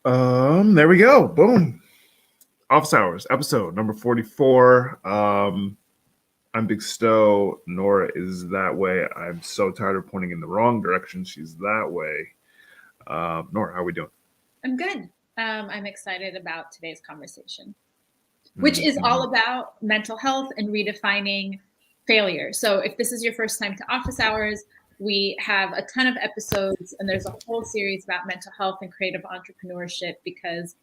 There we go. Boom. Office Hours, episode number 44. I'm Big Sto. Nora is that way. I'm so tired of pointing in the wrong direction. She's that way. Nora, how are we doing? I'm good. I'm excited about today's conversation, which is all about mental health and redefining failure. So if this is your first time to Office Hours, we have a ton of episodes and there's a whole series about mental health and creative entrepreneurship because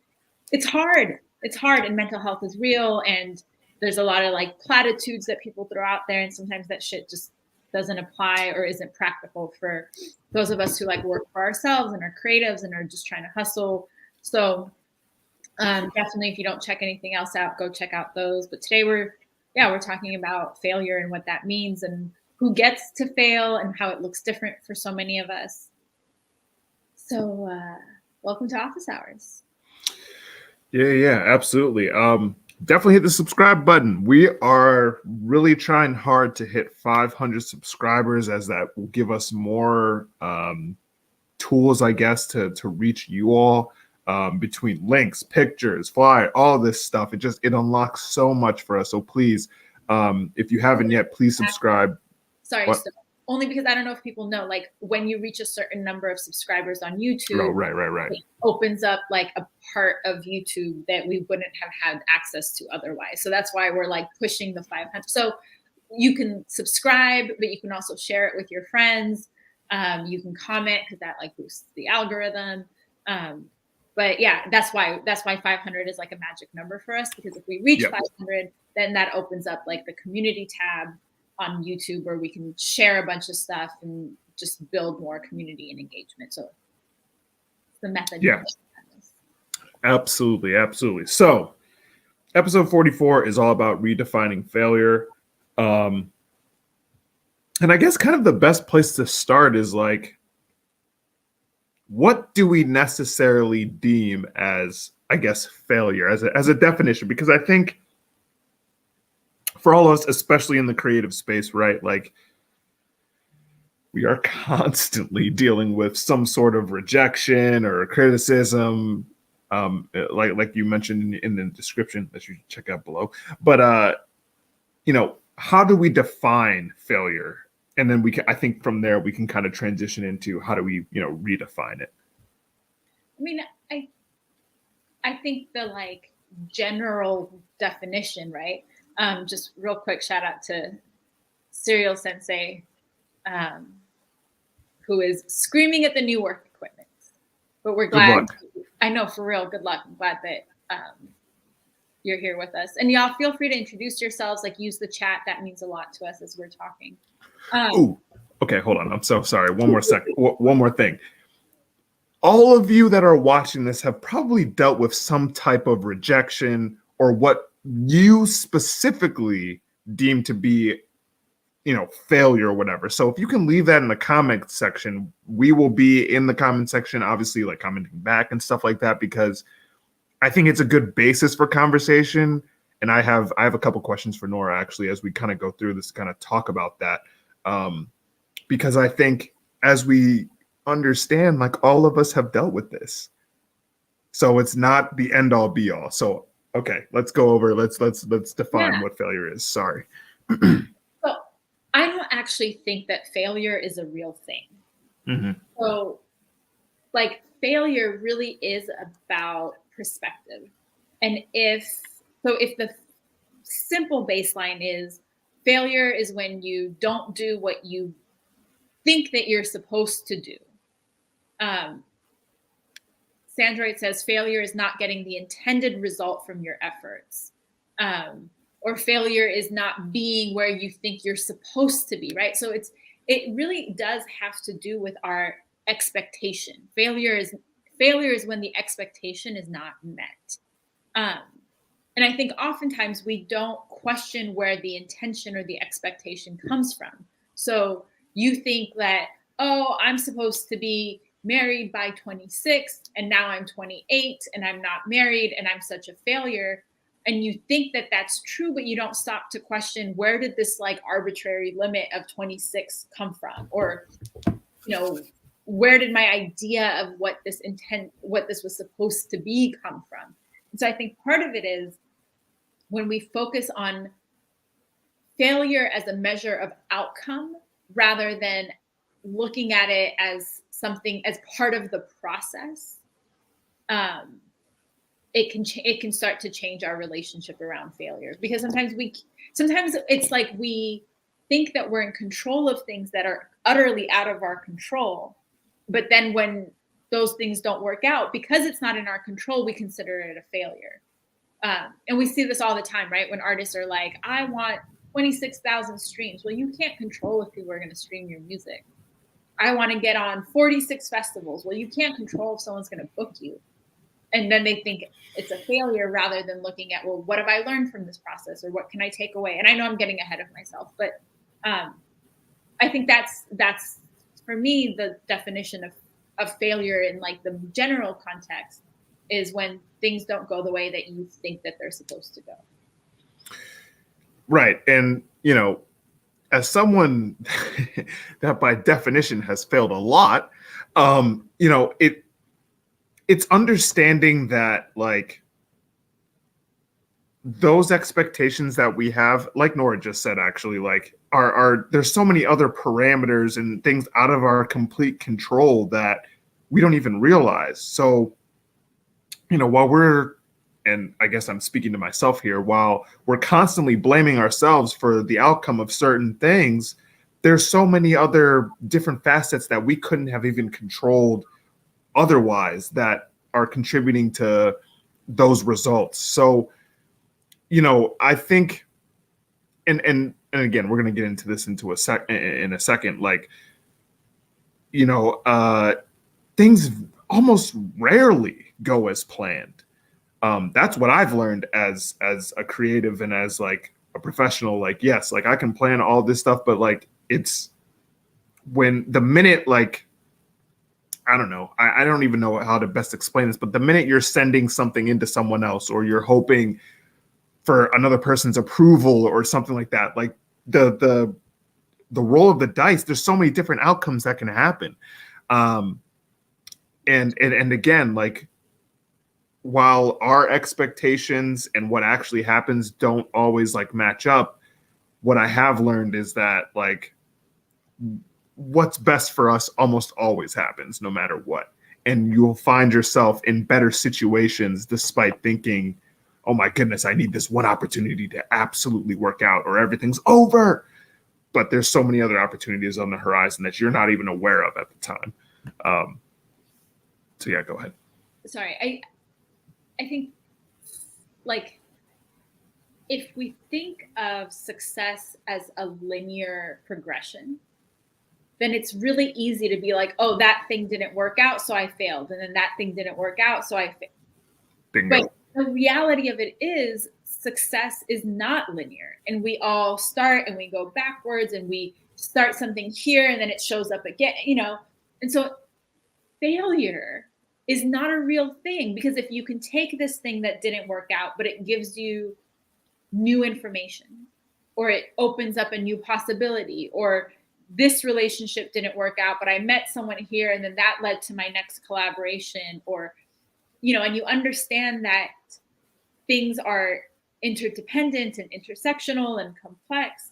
it's hard. It's hard and mental health is real. And there's a lot of like platitudes that people throw out there. And sometimes that shit just doesn't apply or isn't practical for those of us who like work for ourselves and are creatives and are just trying to hustle. So definitely, if you don't check anything else out, go check out those. But today we're talking about failure and what that means and who gets to fail and how it looks different for so many of us. So welcome to Office Hours. Yeah, absolutely. Definitely hit the subscribe button. We are really trying hard to hit 500 subscribers, as that will give us more tools, I guess, to reach you all. Between links, pictures, flyer, all this stuff, it unlocks so much for us. So please, if you haven't yet, please subscribe. Sorry, Sto. Only because I don't know if people know, like when you reach a certain number of subscribers on YouTube, right. It opens up like a part of YouTube that we wouldn't have had access to otherwise. So that's why we're like pushing the 500. So you can subscribe, but you can also share it with your friends. You can comment because that like boosts the algorithm. But yeah, that's why 500 is like a magic number for us, because if we reach 500, then that opens up like the community tab on YouTube where we can share a bunch of stuff and just build more community and engagement. So the method. Yeah, absolutely. So episode 44 is all about redefining failure. And I guess kind of the best place to start is like, what do we necessarily deem as, I guess, failure as a definition? Because I think for all of us, especially in the creative space, right, like we are constantly dealing with some sort of rejection or criticism, like you mentioned in the description that you should check out below. But how do we define failure? And then I think from there we can kind of transition into how do we, redefine it. I mean, I think the like general definition, right? Just real quick, shout out to Serial Sensei, who is screaming at the new work equipment. But we're glad. I know, for real, good luck. I'm glad that you're here with us. And y'all feel free to introduce yourselves, like use the chat. That means a lot to us as we're talking. Okay, hold on. I'm so sorry. One more second. One more thing. All of you that are watching this have probably dealt with some type of rejection or what you specifically deem to be, failure or whatever. So if you can leave that in the comment section, we will be in the comment section, obviously, like commenting back and stuff like that, because I think it's a good basis for conversation. And I have a couple questions for Nora, actually, as we kind of go through this, kind of talk about that. Because I think as we understand, like all of us have dealt with this. So it's not the end all be all. So, okay, let's go over, let's define what failure is. Sorry. So I don't actually think that failure is a real thing. Mm-hmm. So like failure really is about perspective. And if the simple baseline is failure is when you don't do what you think that you're supposed to do. Sandroid says failure is not getting the intended result from your efforts. Or failure is not being where you think you're supposed to be, right? So it really does have to do with our expectation. Failure is when the expectation is not met. And I think oftentimes we don't question where the intention or the expectation comes from. So you think that, oh, I'm supposed to be married by 26 and now I'm 28 and I'm not married and I'm such a failure. And you think that that's true, but you don't stop to question, where did this like arbitrary limit of 26 come from? Or, where did my idea of what this was supposed to be come from? And so I think part of it is when we focus on failure as a measure of outcome rather than looking at it as something as part of the process, it can start to change our relationship around failure, because sometimes it's like we think that we're in control of things that are utterly out of our control, but then when those things don't work out because it's not in our control, we consider it a failure. And we see this all the time, right? When artists are like, I want 26,000 streams. Well, you can't control if people are going to stream your music. I want to get on 46 festivals. Well, you can't control if someone's going to book you. And then they think it's a failure rather than looking at, well, what have I learned from this process, or what can I take away? And I know I'm getting ahead of myself, but I think that's for me the definition of failure in like the general context is when things don't go the way that you think that they're supposed to go. Right. And, you know, as someone that by definition has failed a lot, you know, it's understanding that like those expectations that we have, like Nora just said, actually, like are there's so many other parameters and things out of our complete control that we don't even realize. So, you know, and I guess I'm speaking to myself here, while we're constantly blaming ourselves for the outcome of certain things, there's so many other different facets that we couldn't have even controlled otherwise that are contributing to those results. So, you know, I think, and again, we're going to get into this in a second, like, you know, things almost rarely go as planned. That's what I've learned as a creative and as like a professional. Like, yes, like I can plan all this stuff, but like it's when the minute, like, I don't know, I don't even know how to best explain this, but the minute you're sending something into someone else, or you're hoping for another person's approval or something like that, like the roll of the dice, there's so many different outcomes that can happen. And again, like, while our expectations and what actually happens don't always like match up, what I have learned is that like what's best for us almost always happens no matter what. And you'll find yourself in better situations despite thinking, oh my goodness, I need this one opportunity to absolutely work out or everything's over. But there's so many other opportunities on the horizon that you're not even aware of at the time. So yeah, go ahead. Sorry, I think like if we think of success as a linear progression, then it's really easy to be like, oh, that thing didn't work out, so I failed. And then that thing didn't work out, so I failed. Bingo. But the reality of it is success is not linear. And we all start and we go backwards and we start something here and then it shows up again, you know? And so failure is not a real thing, because if you can take this thing that didn't work out, but it gives you new information, or it opens up a new possibility, or this relationship didn't work out, but I met someone here and then that led to my next collaboration, or, you know, and you understand that things are interdependent and intersectional and complex,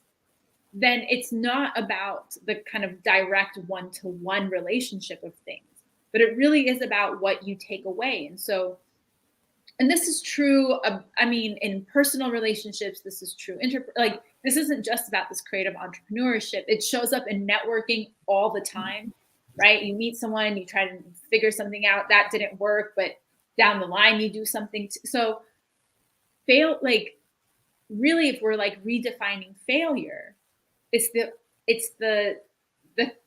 then it's not about the kind of direct one-to-one relationship of things, but it really is about what you take away. And so, and this is true of, I mean, in personal relationships, this is true. Like, this isn't just about this creative entrepreneurship. It shows up in networking all the time, right? You meet someone, you try to figure something out, that didn't work, but down the line you do something. So like really, if we're like redefining failure, it's the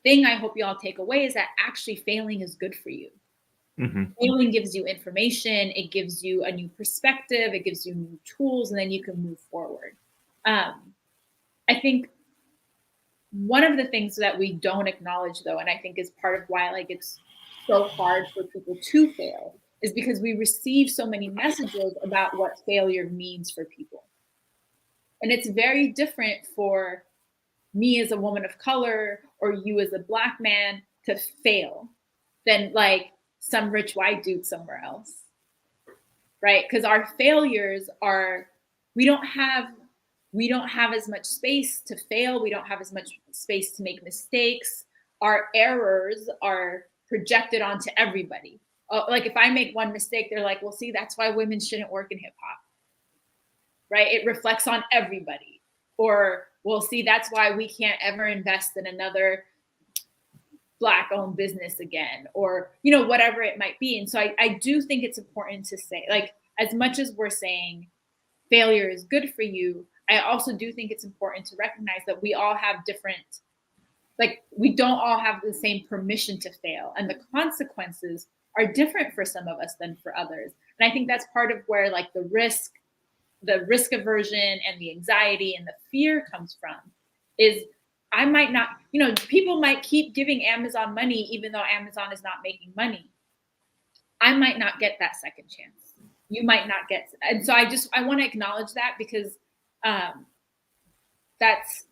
thing I hope you all take away is that actually failing is good for you. Mm-hmm. Failing gives you information, it gives you a new perspective, it gives you new tools, and then you can move forward. I think one of the things that we don't acknowledge, though, and I think is part of why like it's so hard for people to fail, is because we receive so many messages about what failure means for people. And it's very different for me as a woman of color or you as a Black man to fail. than like some rich white dude somewhere else, right? Because our failures are, we don't have as much space to fail. We don't have as much space to make mistakes. Our errors are projected onto everybody. Like if I make one mistake, they're like, well, see, that's why women shouldn't work in hip hop, right? It reflects on everybody. Or, well, see, that's why we can't ever invest in another Black-owned business again, or, you know, whatever it might be. And so I do think it's important to say, like, as much as we're saying failure is good for you, I also do think it's important to recognize that we all have different, like, we don't all have the same permission to fail, and the consequences are different for some of us than for others. And I think that's part of where like the risk aversion and the anxiety and the fear comes from, is I might not, you know, people might keep giving Amazon money even though Amazon is not making money. I might not get that second chance. You might not get. And so I want to acknowledge that, because that's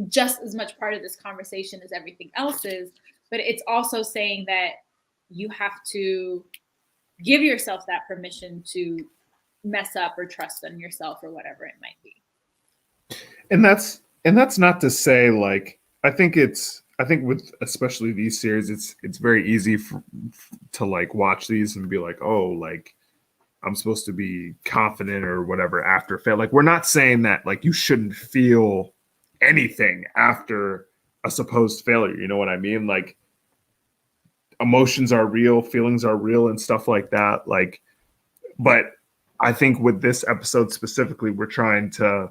just as much part of this conversation as everything else is. But it's also saying that you have to give yourself that permission to mess up or trust in yourself or whatever it might be. And that's not to say, like, I think with especially these series, it's very easy to like watch these and be like, oh, like I'm supposed to be confident or whatever after fail. Like, we're not saying that like you shouldn't feel anything after a supposed failure. You know what I mean? Like, emotions are real, feelings are real, and stuff like that. Like, but I think with this episode specifically, we're trying to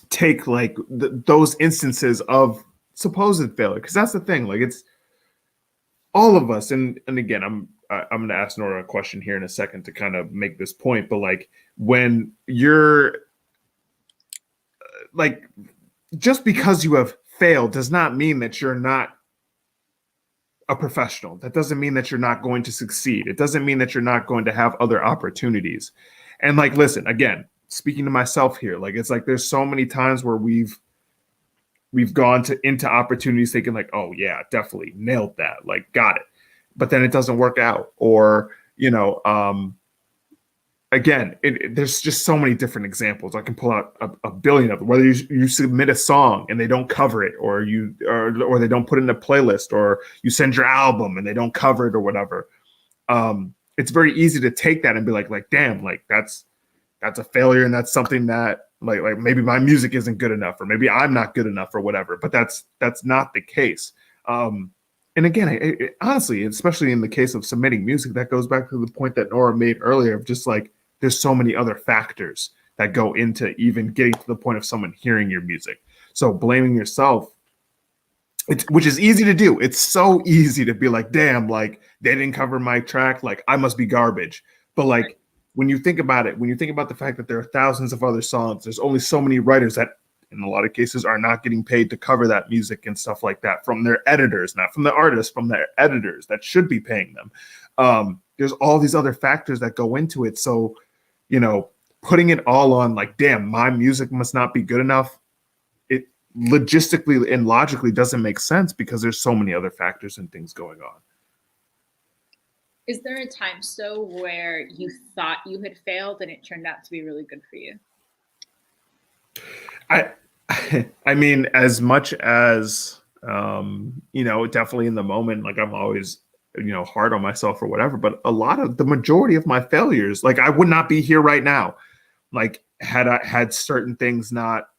take like those instances of supposed failure, because that's the thing. Like, it's all of us, and again, I'm going to ask Nora a question here in a second to kind of make this point. But like, when you're like, just because you have failed does not mean that you're not a professional. That doesn't mean that you're not going to succeed. It doesn't mean that you're not going to have other opportunities. And like, listen, again, speaking to myself here, like, it's like there's so many times where we've gone into opportunities thinking like, oh yeah, definitely nailed that, like got it, but then it doesn't work out. Or, you know, again, there's just so many different examples. I can pull out a billion of them. Whether you submit a song and they don't cover it, or or they don't put it in a playlist, or you send your album and they don't cover it or whatever. It's very easy to take that and be like damn, like that's a failure, and that's something that like maybe my music isn't good enough, or maybe I'm not good enough or whatever. But that's not the case. And again, honestly, especially in the case of submitting music, that goes back to the point that Nora made earlier of just like, there's so many other factors that go into even getting to the point of someone hearing your music. So blaming yourself, which is easy to do. It's so easy to be like, damn, like they didn't cover my track, like I must be garbage. But like, when you think about it, when you think about the fact that there are thousands of other songs, there's only so many writers that in a lot of cases are not getting paid to cover that music and stuff like that, from their editors, not from the artists, from their editors that should be paying them. There's all these other factors that go into it. So, you know, putting it all on like, damn, my music must not be good enough, it logistically and logically doesn't make sense, because there's so many other factors and things going on. Is there a time, Sto, where you thought you had failed and it turned out to be really good for you? I mean, as much as, you know, definitely in the moment, like I'm always, you know, hard on myself or whatever, but the majority of my failures, like I would not be here right now, like had certain things not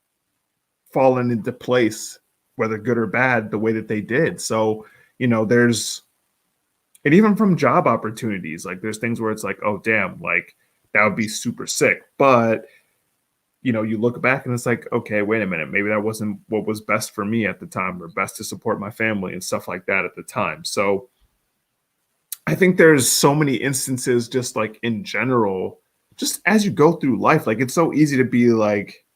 fallen into place, whether good or bad, the way that they did. So, you know, and even from job opportunities, like there's things where it's like, oh damn, like that would be super sick. But, you know, you look back and it's like, okay, wait a minute, maybe that wasn't what was best for me at the time, or best to support my family and stuff like that at the time. So I think there's so many instances, just like in general, just as you go through life, like it's so easy to be like,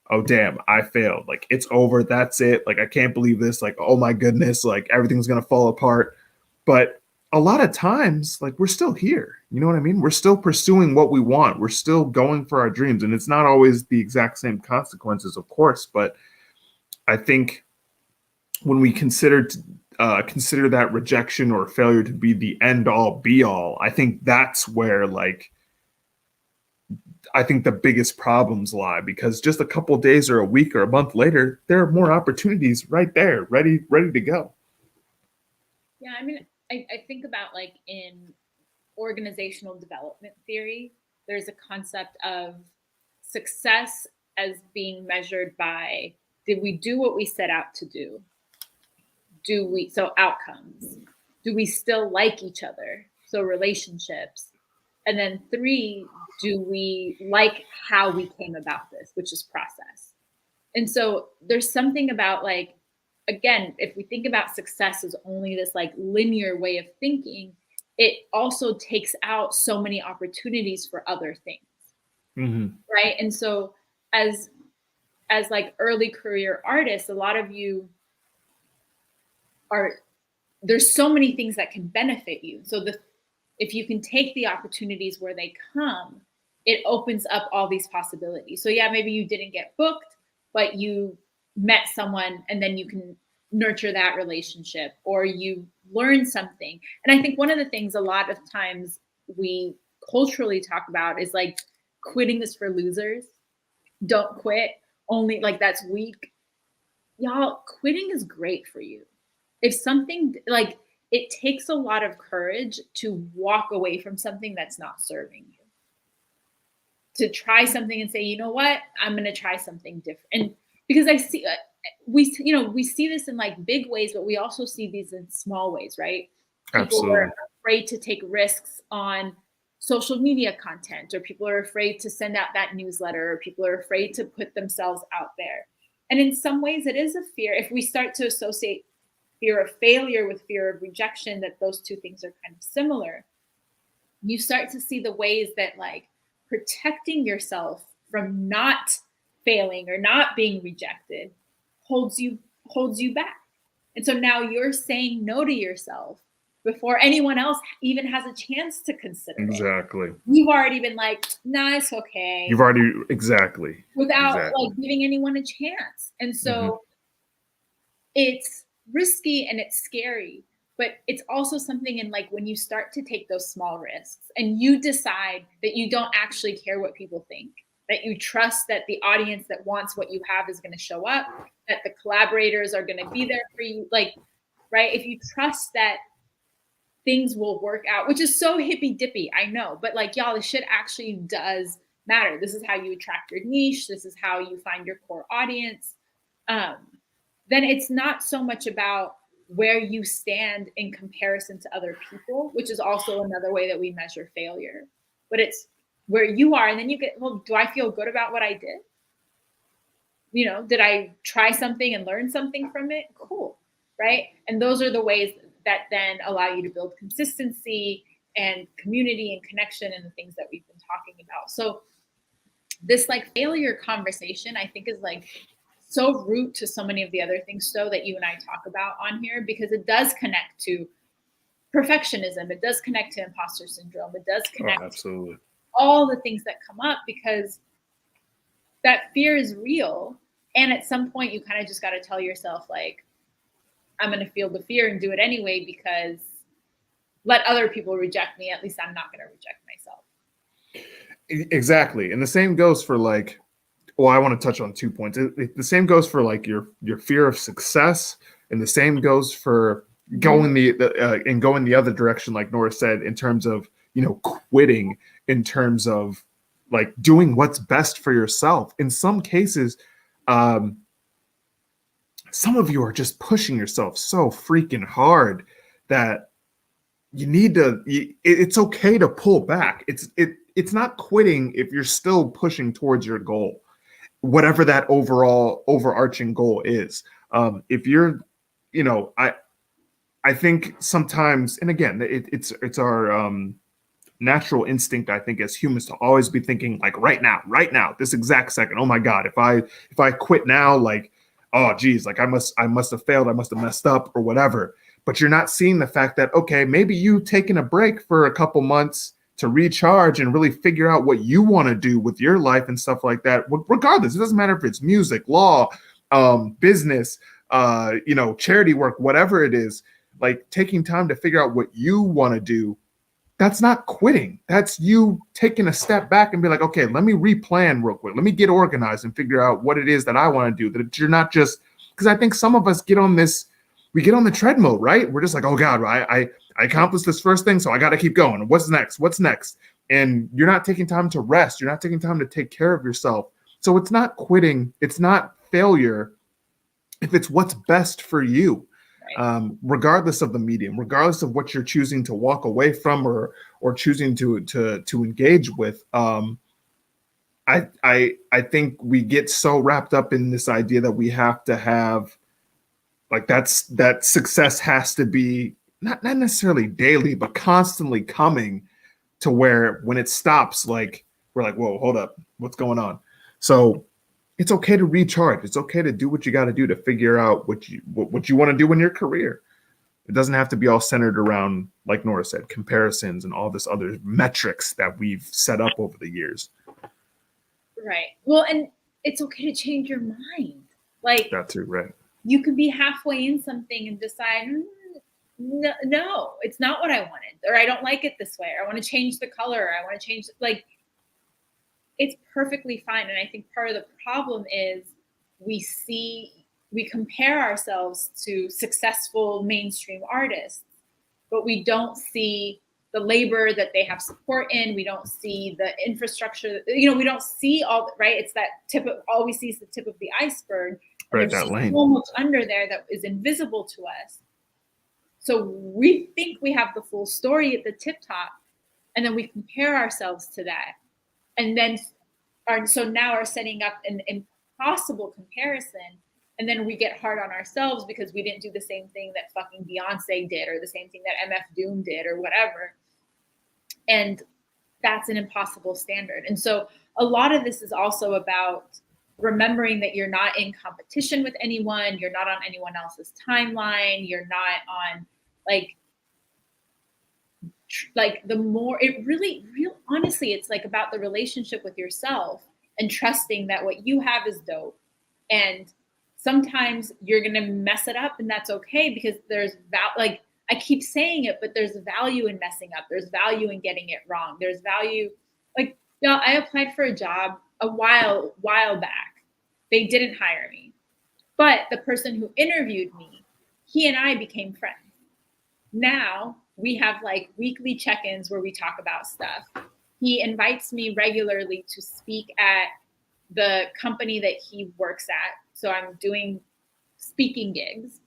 oh damn, I failed, like it's over, that's it, like I can't believe this, like oh my goodness, like everything's gonna fall apart. But a lot of times, like we're still here, you know what I mean? We're still pursuing what we want, we're still going for our dreams, and it's not always the exact same consequences, of course. But I think when we consider consider that rejection or failure to be the end all be all. I think that's where like I think the biggest problems lie, because just a couple of days or a week or a month later, there are more opportunities right there, ready to go. Yeah, I mean, I think about like in organizational development theory, there's a concept of success as being measured by, did we do what we set out to do? So outcomes, do we still like each other? So relationships. And then 3, do we like how we came about this, which is process. And so there's something about like, again, if we think about success as only this like linear way of thinking, it also takes out so many opportunities for other things. Mm-hmm. Right. And so as like early career artists, a lot of you are, there's so many things that can benefit you. So if you can take the opportunities where they come, it opens up all these possibilities. So yeah, maybe you didn't get booked, but you met someone and then you can nurture that relationship, or you learn something. And I think one of the things a lot of times we culturally talk about is like, quitting is for losers. Don't quit. Only like that's weak. Y'all, quitting is great for you. If something like, it takes a lot of courage to walk away from something that's not serving you. To try something and say, you know what, I'm going to try something different. And because I see, we see this in like big ways, but we also see these in small ways, right? People Absolutely. are afraid to take risks on social media content, or people are afraid to send out that newsletter, or people are afraid to put themselves out there. And in some ways it is a fear. If we start to associate fear of failure with fear of rejection, that those two things are kind of similar, you start to see the ways that like protecting yourself from not failing or not being rejected holds you back. And so now you're saying no to yourself before anyone else even has a chance to consider Exactly. it. You've already been like, nah, it's okay. You've already, exactly. Without exactly. like giving anyone a chance. And so it's risky and it's scary, but it's also something in like when you start to take those small risks and you decide that you don't actually care what people think, that you trust that the audience that wants what you have is going to show up, that the collaborators are going to be there for you. Like, right. If you trust that things will work out, which is so hippy dippy, I know, but like, y'all, this shit actually does matter. This is how you attract your niche. This is how you find your core audience. Then it's not so much about where you stand in comparison to other people, which is also another way that we measure failure, but it's where you are. And then you get, well, do I feel good about what I did? You know, did I try something and learn something from it? Cool. Right. And those are the ways that then allow you to build consistency and community and connection and the things that we've been talking about. So this like failure conversation, I think, is like so root to so many of the other things, Sto, that you and I talk about on here, because it does connect to perfectionism. It does connect to imposter syndrome. It does connect to all the things that come up, because that fear is real. And at some point you kind of just got to tell yourself, like, I'm going to feel the fear and do it anyway, because let other people reject me. At least I'm not going to reject myself. Exactly. And the same goes for like, well, I want to touch on 2 points. The same goes for like your fear of success, and the same goes for going going the other direction, like Nora said, in terms of, you know, quitting, in terms of like doing what's best for yourself. In some cases, some of you are just pushing yourself so freaking hard that you need to. It's okay to pull back. It's not quitting if you're still pushing towards your goal, whatever that overall overarching goal is. If you're, you know, I think sometimes, and again, it's our natural instinct, I think, as humans, to always be thinking like right now, this exact second. Oh my God, if I quit now, like, oh geez, like I must have failed, I must have messed up or whatever. But you're not seeing the fact that, okay, maybe you taking a break for a couple months to recharge and really figure out what you want to do with your life and stuff like that. Regardless, it doesn't matter if it's music, law, business, you know, charity work, whatever it is. like taking time to figure out what you want to do, that's not quitting. That's you taking a step back and be like, okay, let me replan real quick. Let me get organized and figure out what it is that I want to do. That you're not just, because I think some of us get on the treadmill, right? We're just like, oh God, I accomplished this first thing, so I got to keep going. What's next? What's next? And you're not taking time to rest. You're not taking time to take care of yourself. So it's not quitting. It's not failure if it's what's best for you. Regardless of the medium, regardless of what you're choosing to walk away from or choosing to engage with. I think we get so wrapped up in this idea that we have to have, like, that success has to be not necessarily daily, but constantly coming, to where when it stops, like, we're like, whoa, hold up, what's going on? So it's okay to recharge. It's okay to do what you got to do to figure out what you want to do in your career. It doesn't have to be all centered around, like Nora said, comparisons and all this other metrics that we've set up over the years. Right. Well, and it's okay to change your mind. Like, that too, right? You could be halfway in something and decide, no, it's not what I wanted, or I don't like it this way, or I want to change the color, or I want to change, like, it's perfectly fine. And I think part of the problem is we compare ourselves to successful mainstream artists, but we don't see the labor that they have support in. We don't see the infrastructure, we don't see all, right? It's that all we see is the tip of the iceberg. Right, there's that lane. so much under there that is invisible to us. So we think we have the full story at the tip top, and then we compare ourselves to that. And then now are setting up an impossible comparison. And then we get hard on ourselves because we didn't do the same thing that fucking Beyonce did, or the same thing that MF Doom did, or whatever. And that's an impossible standard. And so a lot of this is also about remembering that you're not in competition with anyone. You're not on anyone else's timeline. You're not on like the more it really honestly, it's like about the relationship with yourself and trusting that what you have is dope. And sometimes you're going to mess it up, and that's okay, because there's like, I keep saying it, but there's value in messing up. There's value in getting it wrong. There's value. Like, I applied for a job a while back. They didn't hire me, but the person who interviewed me, he and I became friends. Now we have like weekly check-ins where we talk about stuff. He invites me regularly to speak at the company that he works at. So I'm doing speaking gigs.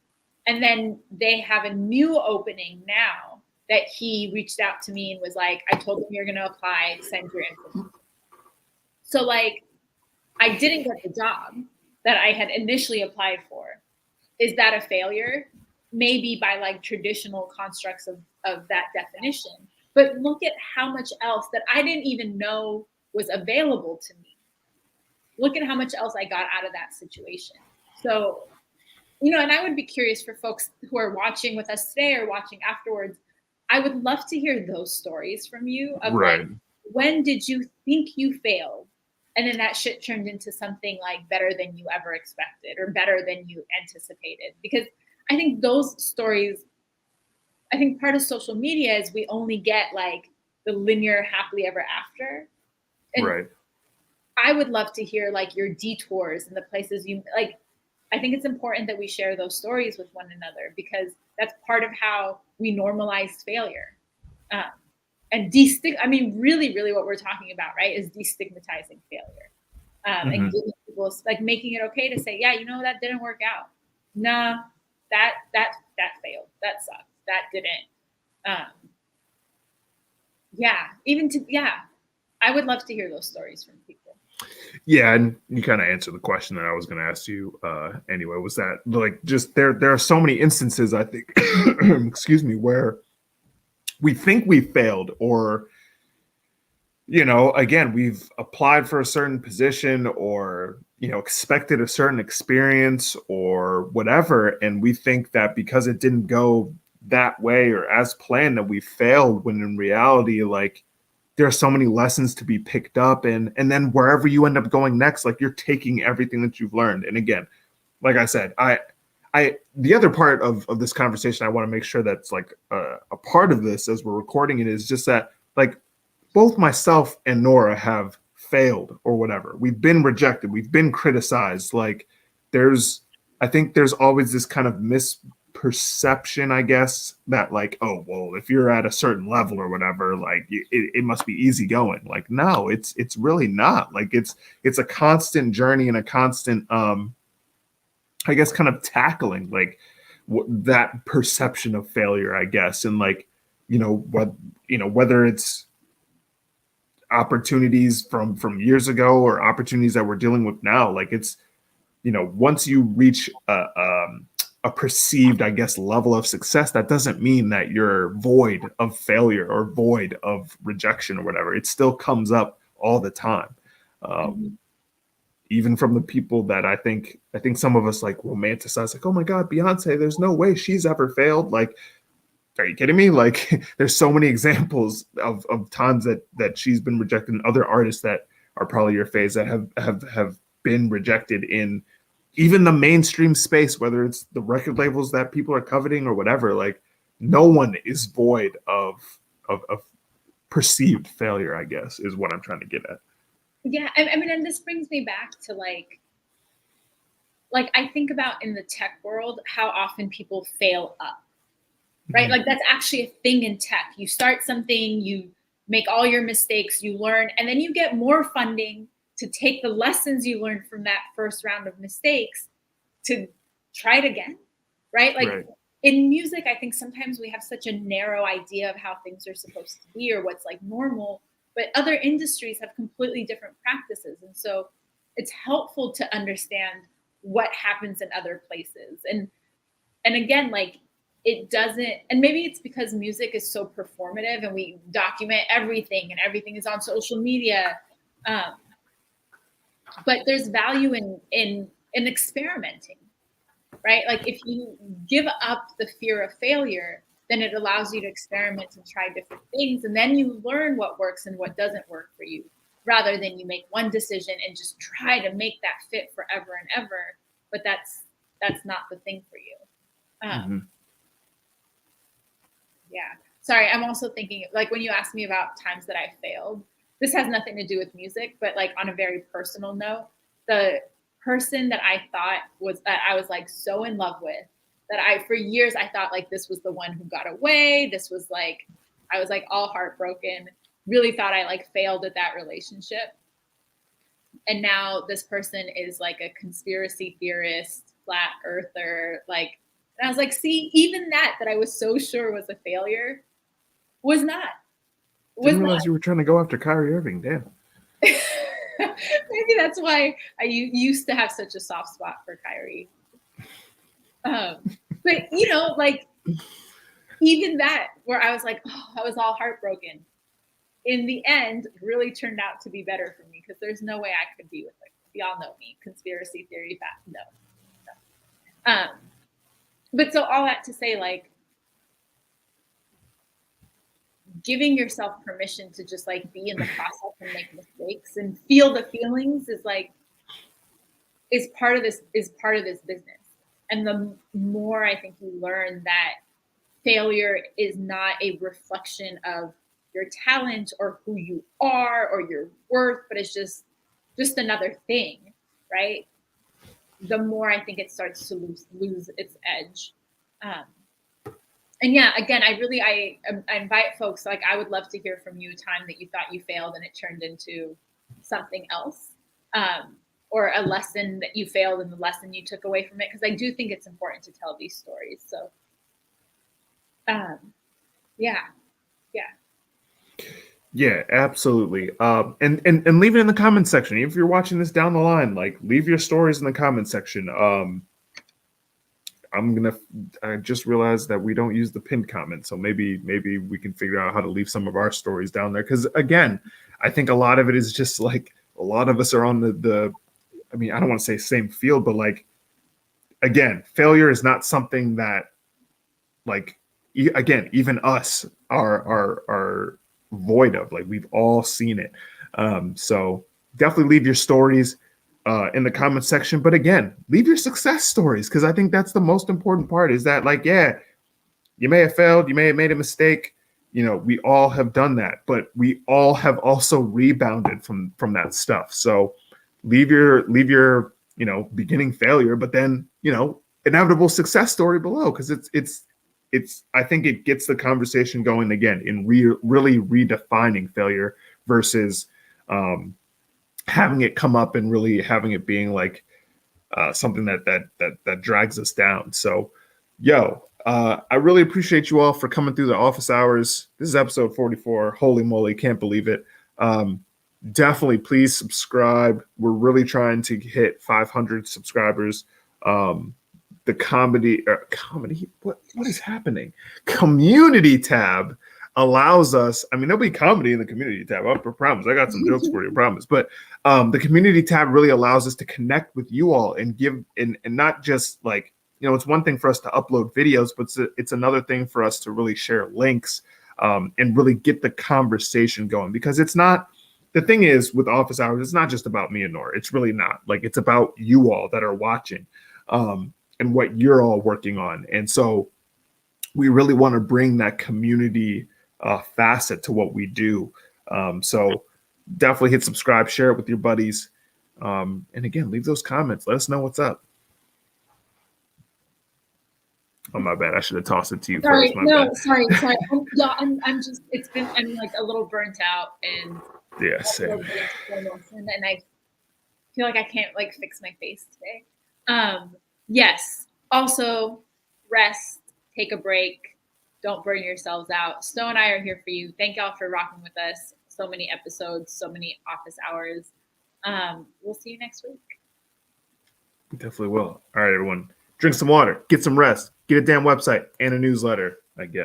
And then they have a new opening now that he reached out to me and was like, I told him you're going to apply, send your information. So like, I didn't get the job that I had initially applied for. Is that a failure? Maybe by like traditional constructs of that definition. But look at how much else that I didn't even know was available to me. Look at how much else I got out of that situation. So, and I would be curious for folks who are watching with us today or watching afterwards. I would love to hear those stories from you of like, when did you think you failed? And then that shit turned into something like better than you ever expected or better than you anticipated. Because I think those stories, I think part of social media is we only get like the linear happily ever after. And right. I would love to hear like your detours and the places you like. I think it's important that we share those stories with one another, because that's part of how we normalize failure. And really, really what we're talking about, right, is destigmatizing failure. And giving people, like, making it okay to say, yeah, that didn't work out. Nah, that failed. That sucked. That didn't. I would love to hear those stories from people. Yeah, and you kind of answered the question that I was going to ask you anyway, was that like just there are so many instances, I think, excuse me, where we think we failed, or, again, we've applied for a certain position or, expected a certain experience or whatever. And we think that because it didn't go that way or as planned that we failed, when in reality, like, there are so many lessons to be picked up, and then wherever you end up going next, like, you're taking everything that you've learned. And again, like I said, I the other part of this conversation I want to make sure that's like a part of this as we're recording it is just that like both myself and Nora have failed or whatever. We've been rejected. We've been criticized. Like I think there's always this kind of misperception, I guess, that like, oh, well, if you're at a certain level or whatever, like it must be easy going. Like, no, it's really not. Like it's a constant journey and a constant, I guess, kind of tackling like that perception of failure, I guess. And like, whether it's opportunities from years ago or opportunities that we're dealing with now, like it's, once you reach a perceived, I guess, level of success, that doesn't mean that you're void of failure or void of rejection or whatever. It still comes up all the time. Even from the people that I think some of us like romanticize, like, oh my God, Beyonce, there's no way she's ever failed. Like, are you kidding me? Like, there's so many examples of times that she's been rejected, and other artists that are probably your faves that have been rejected in even the mainstream space, whether it's the record labels that people are coveting or whatever. Like, no one is void of perceived failure, I guess, is what I'm trying to get at. Yeah, I mean, and this brings me back to like I think about in the tech world how often people fail up, right? Like that's actually a thing in tech. You start something, you make all your mistakes, you learn, and then you get more funding to take the lessons you learned from that first round of mistakes to try it again, right? Like Right. in music, I think sometimes we have such a narrow idea of how things are supposed to be or what's like normal, but other industries have completely different practices. And so it's helpful to understand what happens in other places. And again, like it doesn't, and maybe it's because music is so performative and we document everything and everything is on social media. But there's value in experimenting, right? Like if you give up the fear of failure, then it allows you to experiment and try different things. And then you learn what works and what doesn't work for you, rather than you make one decision and just try to make that fit forever and ever. But that's not the thing for you. Yeah. Sorry, I'm also thinking, like when you asked me about times that I failed, this has nothing to do with music, but like on a very personal note, the person that I thought I was like so in love with, that for years I thought like this was the one who got away. This was like, I was like all heartbroken, really thought I like failed at that relationship. And now this person is like a conspiracy theorist, flat earther, like, and I was like, see, even that I was so sure was a failure was not. Didn't realize you were trying to go after Kyrie Irving. Damn. Maybe that's why I used to have such a soft spot for Kyrie. But like even that, where I was like, oh, I was all heartbroken. In the end, really turned out to be better for me because there's no way I could be with her. Y'all know me, conspiracy theory, no. But so all that to say, like, giving yourself permission to just like be in the process and make mistakes and feel the feelings is part of this business. And the more I think you learn that failure is not a reflection of your talent or who you are or your worth, but it's just another thing, right? The more I think it starts to lose its edge. And yeah, again, I invite folks, like I would love to hear from you a time that you thought you failed and it turned into something else, or a lesson that you failed and the lesson you took away from it. Because I do think it's important to tell these stories. So Yeah, absolutely. And leave it in the comment section. If you're watching this down the line, like leave your stories in the comment section. I just realized that we don't use the pinned comment, so maybe we can figure out how to leave some of our stories down there. Because again, I think a lot of it is just like a lot of us are on the I mean, I don't want to say same field, but like again, failure is not something that like again, even us are void of. Like we've all seen it. So definitely leave your stories. in the comment section. But again, leave your success stories, because I think that's the most important part, is that, like, yeah, you may have failed, you may have made a mistake. You know, we all have done that, but we all have also rebounded from that stuff. So leave your you know, beginning failure, but then, you know, inevitable success story below, because it's I think it gets the conversation going again in really redefining failure versus having it come up and really having it being like something that drags us down. So, I really appreciate you all for coming through the office hours. This is episode 44. Holy moly, can't believe it. Definitely please subscribe. We're really trying to hit 500 subscribers. The comedy, what is happening? Community tab allows us, I mean, there'll be comedy in the community tab. I promise. I got some jokes for you, I promise. But the community tab really allows us to connect with you all and give, and not just like, you know, it's one thing for us to upload videos, but it's another thing for us to really share links and really get the conversation going. Because it's not, the thing is with office hours, it's not just about me and Nora. It's really not. Like, it's about you all that are watching and what you're all working on. And so we really want to bring that community facet to what we do. So definitely hit subscribe, share it with your buddies. And again, leave those comments. Let us know what's up. Oh, my bad. I should have tossed it to you first. Sorry. I'm just, I'm like a little burnt out, and yeah, same. And I feel like I can't like fix my face today. Yes. Also, rest, take a break. Don't burn yourselves out. Sto and I are here for you. Thank y'all for rocking with us. So many episodes, so many office hours. We'll see you next week. We definitely will. All right, everyone. Drink some water, get some rest, get a damn website and a newsletter, I guess.